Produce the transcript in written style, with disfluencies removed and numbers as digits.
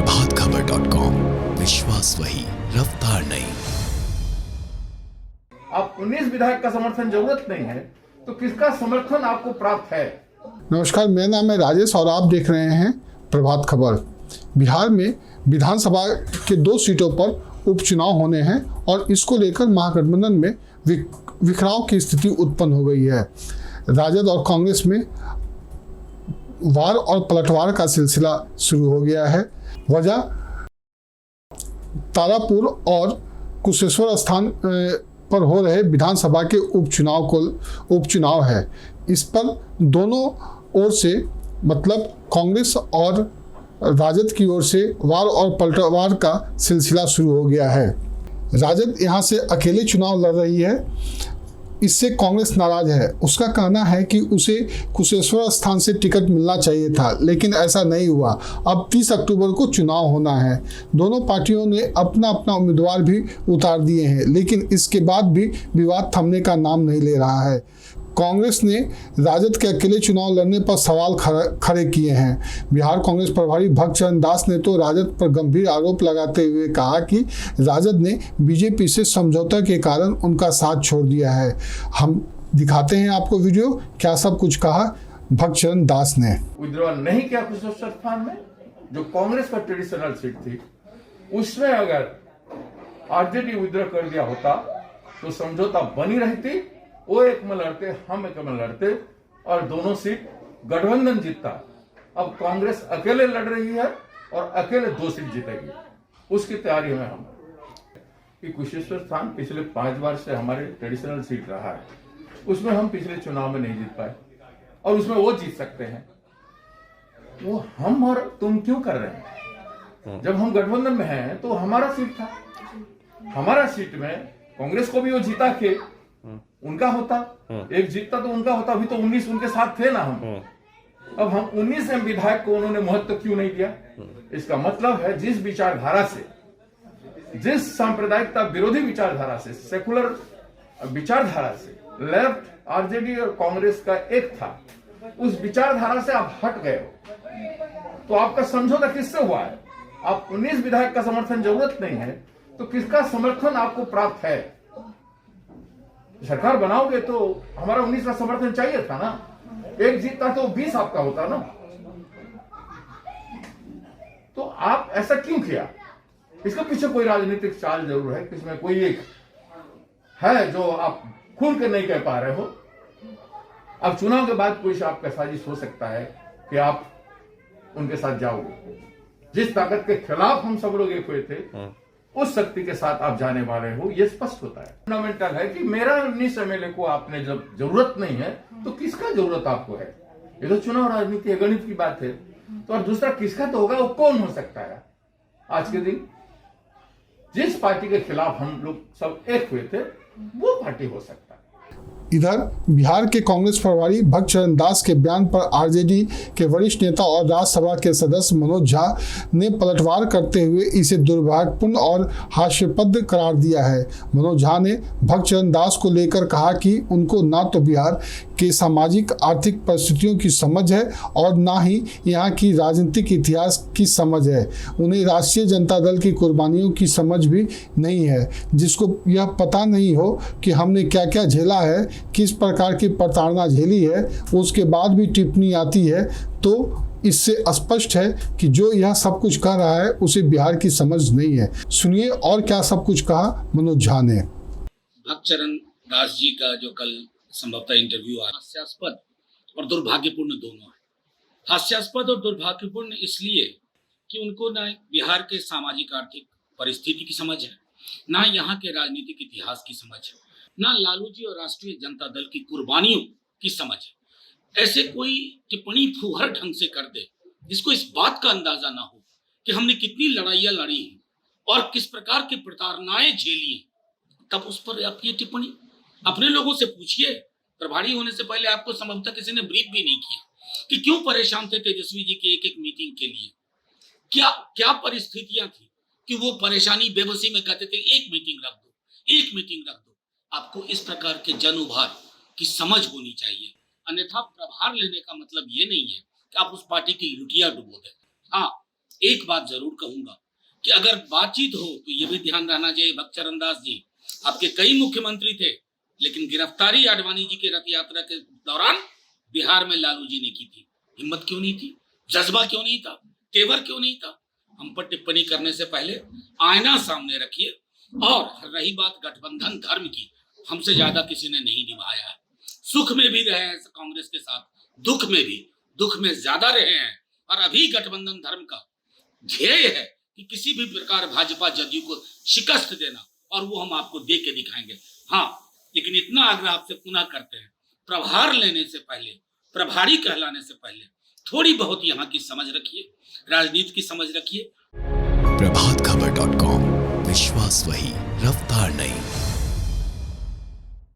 प्रभातखबर.com, विश्वास वही, रफ्तार नहीं। आप 19 विधायक का समर्थन जरूरत नहीं है तो किसका समर्थन आपको प्राप्त है? नमस्कार, मेरा नाम है राजेश और आप देख रहे हैं प्रभात खबर। बिहार में विधानसभा के 2 सीटों पर उपचुनाव होने हैं और इसको लेकर महागठबंधन में विखराव की स्थिति उत्पन्न हो गई है। राजद और कांग्रेस में वार और पलटवार का सिलसिला शुरू हो गया है। वजह तारापुर और कुशेश्वर स्थान पर हो रहे विधानसभा के उपचुनाव है। इस पर दोनों ओर से मतलब कांग्रेस और राजद की ओर से वार और पलटवार का सिलसिला शुरू हो गया है। राजद यहाँ से अकेले चुनाव लड़ रही है, इससे कांग्रेस नाराज है। उसका कहना है कि उसे कुशेश्वर स्थान से टिकट मिलना चाहिए था, लेकिन ऐसा नहीं हुआ। अब 30 अक्टूबर को चुनाव होना है। दोनों पार्टियों ने अपना अपना उम्मीदवार भी उतार दिए हैं, लेकिन इसके बाद भी विवाद थमने का नाम नहीं ले रहा है। कांग्रेस ने राजद के अकेले चुनाव लड़ने पर सवाल खड़े किए हैं। बिहार कांग्रेस प्रभारी भक्त चरण दास ने तो राजद पर गंभीर आरोप लगाते हुए कहा कि राजद ने बीजेपी से समझौता के कारण उनका साथ छोड़ दिया है। हम दिखाते हैं आपको वीडियो, क्या सब कुछ कहा भक्त चरण दास ने। विद्रोह नहीं किया कुशेश्वर स्थान में, जो कांग्रेस का ट्रेडिशनल सीट थी, उसमें अगर आरजेडी विद्रोह कर दिया होता तो समझौता बनी रहती। वो एक में लड़ते, हम एक में लड़ते और दोनों सीट गठबंधन जीतता। अब कांग्रेस अकेले लड़ रही है और अकेले 2 सीट जीतेगी। उसकी तैयारी में हम कि कुशेश्वर स्थान पिछले 5 बार से हमारे ट्रेडिशनल सीट रहा है, उसमें हम पिछले चुनाव में नहीं जीत पाए और उसमें वो जीत सकते हैं। वो हम और तुम क्यों कर रहे हैं? जब हम गठबंधन में हैं तो हमारा सीट था, हमारा सीट में कांग्रेस को भी वो जीता के उनका होता, एक जीतता तो उनका होता। अभी तो 19 उनके साथ थे ना हम। अब हम 19 विधायक को उन्होंने महत्व क्यों नहीं दिया? इसका मतलब है जिस विचारधारा से, जिस सांप्रदायिकता विरोधी विचारधारा से, सेकुलर विचारधारा से लेफ्ट आरजेडी और कांग्रेस का एक था, उस विचारधारा से आप हट गए हो। तो आपका समझौता किससे हुआ है? आप 19 विधायक का समर्थन जरूरत नहीं है तो किसका समर्थन आपको प्राप्त है? सरकार बनाओगे तो हमारा 19 का समर्थन चाहिए था ना। एक जीतता तो 20 आपका होता ना। तो आप ऐसा क्यों किया? इसके पीछे कोई राजनीतिक चाल जरूर है, इसमें कोई एक है जो आप खुल कर नहीं कह पा रहे हो। अब चुनाव के बाद कोई आपका साजिश हो सकता है कि आप उनके साथ जाओगे। जिस ताकत के खिलाफ हम सब लोग एक हुए थे, उस शक्ति के साथ आप जाने वाले हो, यह स्पष्ट होता है। फंडामेंटल है कि मेरा 19 एमएलए को आपने जब जरूरत नहीं है तो किसका जरूरत आपको है? ये तो चुनाव राजनीति है, गणित की बात है। तो और दूसरा किसका तो होगा, वो कौन हो सकता है? आज के दिन जिस पार्टी के खिलाफ हम लोग सब एक हुए थे, वो पार्टी हो सकता है। इधर बिहार के कांग्रेस प्रभारी भक्त चरण दास के बयान पर आरजेडी के वरिष्ठ नेता और राज्यसभा के सदस्य मनोज झा ने पलटवार करते हुए इसे दुर्भाग्यपूर्ण और हास्यास्पद करार दिया है। मनोज झा ने भक्त चरण दास को लेकर कहा कि उनको ना तो बिहार के सामाजिक आर्थिक परिस्थितियों की समझ है और ना ही यहाँ की राजनीतिक इतिहास की समझ है। उन्हें राष्ट्रीय जनता दल की कुर्बानियों की समझ भी नहीं है, जिसको यह पता नहीं हो कि हमने क्या क्या झेला है, किस प्रकार की प्रताड़ना झेली है, उसके बाद भी टिप्पणी आती है। तो इससे स्पष्ट है कि जो यह सब कुछ कह रहा है उसे बिहार की समझ नहीं है। सुनिए और क्या सब कुछ कहा मनोज झा ने। भक्त चरण दास जी का जो कल संभवतः इंटरव्यू आया, हास्यास्पद और दुर्भाग्यपूर्ण दोनों है। हास्यास्पद और दुर्भाग्यपूर्ण इसलिए कि उनको ना बिहार के सामाजिक आर्थिक परिस्थिति की समझ है, ना यहाँ के राजनीतिक इतिहास की समझ है, ना लालू जी और राष्ट्रीय जनता दल की कुर्बानियों की समझ है। ऐसे कोई टिप्पणी फूहर ढंग से कर दे जिसको इस बात का अंदाजा ना हो कि हमने कितनी लड़ाइयां लड़ी हैं और किस प्रकार की प्रताड़नाएं झेली हैं, तब उस पर आप ये टिप्पणी अपने लोगों से पूछिए। प्रभारी होने से पहले आपको संभवतः किसी ने ब्रीफ भी नहीं किया कि क्यों परेशान थे तेजस्वी जी की एक एक मीटिंग के लिए। क्या क्या परिस्थितियां थी कि वो परेशानी बेबसी में कहते थे एक मीटिंग रख दो, एक मीटिंग रख दो। आपको इस प्रकार के जन उभार की समझ होनी चाहिए, अन्यथा प्रभार लेने का मतलब ये नहीं है कि आप उस पार्टी की लुटिया डुबो दें। हाँ, एक बात जरूर कहूंगा कि अगर बातचीत हो तो ये भी ध्यान रहना चाहिए, भक्तचरण दास जी, आपके कई मुख्यमंत्री थे, लेकिन गिरफ्तारी आडवाणी जी के रथ यात्रा के दौरान बिहार में लालू जी ने की थी। हिम्मत क्यों नहीं थी? जज्बा क्यों नहीं था? तेवर क्यों नहीं था? हम पर टिप्पणी करने से पहले आईना सामने रखिए। और रही बात गठबंधन धर्म की, हमसे ज्यादा किसी ने नहीं निभाया है। सुख में भी रहे हैं कांग्रेस के साथ, दुख में भी, दुख में ज्यादा रहे हैं। और अभी गठबंधन धर्म का ध्येय है कि किसी भी प्रकार भाजपा जदयू को शिकस्त देना, और वो हम आपको दे के दिखाएंगे। हाँ, लेकिन इतना आग्रह आपसे पुनः करते हैं, प्रभार लेने से पहले, प्रभारी कहलाने से पहले थोड़ी बहुत यहाँ की समझ रखिए, राजनीति की समझ रखिए। प्रभातखबर.com, विश्वास वही, रफ्तार नहीं।